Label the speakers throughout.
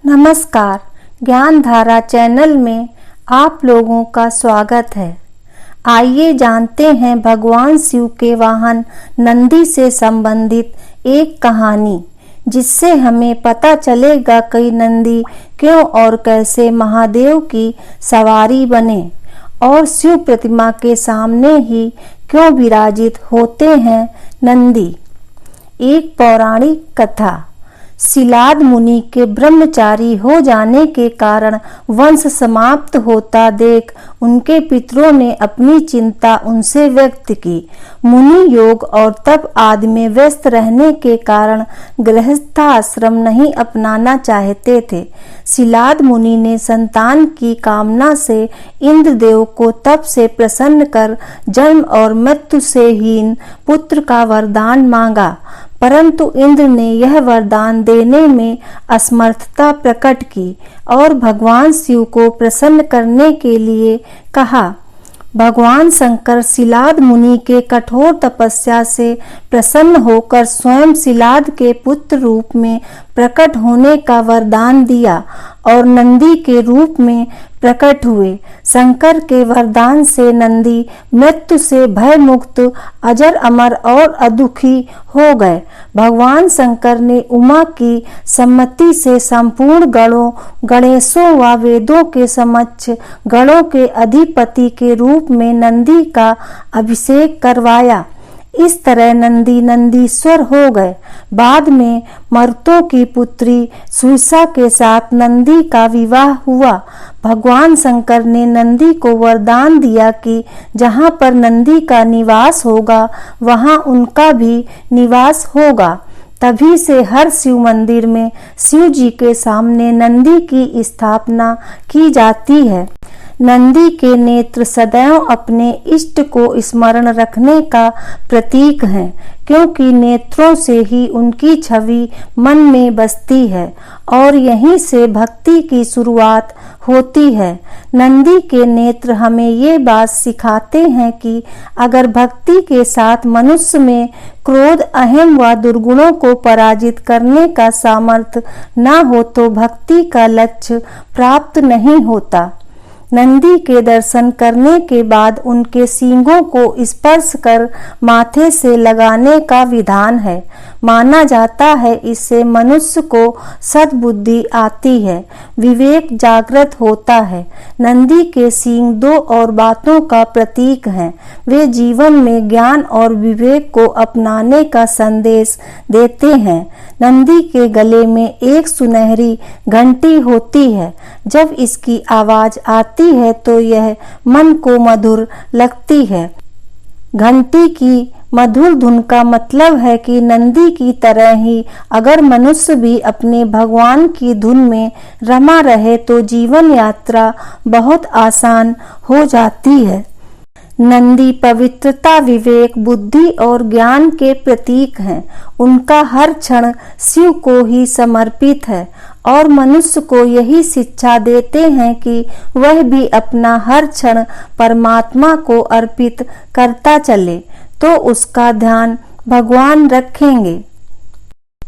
Speaker 1: नमस्कार, ज्ञान धारा चैनल में आप लोगों का स्वागत है। आइए जानते हैं भगवान शिव के वाहन नंदी से संबंधित एक कहानी, जिससे हमें पता चलेगा कि नंदी क्यों और कैसे महादेव की सवारी बने और शिव प्रतिमा के सामने ही क्यों विराजित होते हैं नंदी। एक पौराणिक कथा। शिलाद मुनि के ब्रह्मचारी हो जाने के कारण वंश समाप्त होता देख उनके पितरों ने अपनी चिंता उनसे व्यक्त की। मुनि योग और तप आदि में व्यस्त रहने के कारण गृहस्थाश्रम नहीं अपनाना चाहते थे। शिलाद मुनि ने संतान की कामना से इंद्रदेव को तप से प्रसन्न कर जन्म और मृत्यु से हीन पुत्र का वरदान मांगा, परंतु इंद्र ने यह वरदान देने में असमर्थता प्रकट की और भगवान शिव को प्रसन्न करने के लिए कहा। भगवान शंकर शिलाद मुनि के कठोर तपस्या से प्रसन्न होकर स्वयं शिलाद के पुत्र रूप में प्रकट होने का वरदान दिया और नंदी के रूप में प्रकट हुए। शंकर के वरदान से नंदी मृत्यु से भय मुक्त, अजर अमर और अदुखी हो गए। भगवान शंकर ने उमा की सम्मति से संपूर्ण गणों, गणेशों व वेदों के समक्ष गणों के अधिपति के रूप में नंदी का अभिषेक करवाया। इस तरह नंदी नंदीश्वर हो गए। बाद में मरुतों की पुत्री सुईसा के साथ नंदी का विवाह हुआ। भगवान शंकर ने नंदी को वरदान दिया कि जहाँ पर नंदी का निवास होगा वहाँ उनका भी निवास होगा। तभी से हर शिव मंदिर में शिव जी के सामने नंदी की स्थापना की जाती है। नंदी के नेत्र सदैव अपने इष्ट को स्मरण रखने का प्रतीक हैं, क्योंकि नेत्रों से ही उनकी छवि मन में बसती है और यहीं से भक्ति की शुरुआत होती है। नंदी के नेत्र हमें ये बात सिखाते हैं कि अगर भक्ति के साथ मनुष्य में क्रोध, अहम व दुर्गुणों को पराजित करने का सामर्थ्य न हो तो भक्ति का लक्ष्य प्राप्त नहीं होता। नंदी के दर्शन करने के बाद उनके सींगों को स्पर्श कर माथे से लगाने का विधान है। माना जाता है इससे मनुष्य को सद्बुद्धि आती है, विवेक जागृत होता है। नंदी के सींग दो और बातों का प्रतीक हैं। वे जीवन में ज्ञान और विवेक को अपनाने का संदेश देते हैं। नंदी के गले में एक सुनहरी घंटी होती है। जब इसकी आवाज आती है तो यह मन को मधुर लगती है। घंटी की मधुर धुन का मतलब है कि नंदी की तरह ही अगर मनुष्य भी अपने भगवान की धुन में रमा रहे तो जीवन यात्रा बहुत आसान हो जाती है। नंदी पवित्रता, विवेक, बुद्धि और ज्ञान के प्रतीक हैं। उनका हर क्षण शिव को ही समर्पित है और मनुष्य को यही शिक्षा देते हैं कि वह भी अपना हर क्षण परमात्मा को अर्पित करता चले तो उसका ध्यान भगवान रखेंगे।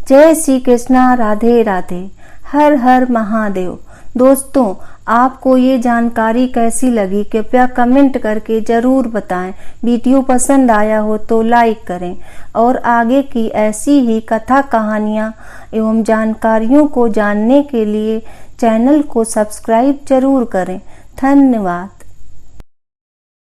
Speaker 1: जय श्री कृष्णा, राधे राधे, हर हर महादेव। दोस्तों, आपको ये जानकारी कैसी लगी कृपया कमेंट करके जरूर बताएं। वीडियो पसंद आया हो तो लाइक करें और आगे की ऐसी ही कथा, कहानियाँ एवं जानकारियों को जानने के लिए चैनल को सब्सक्राइब जरूर करें। धन्यवाद।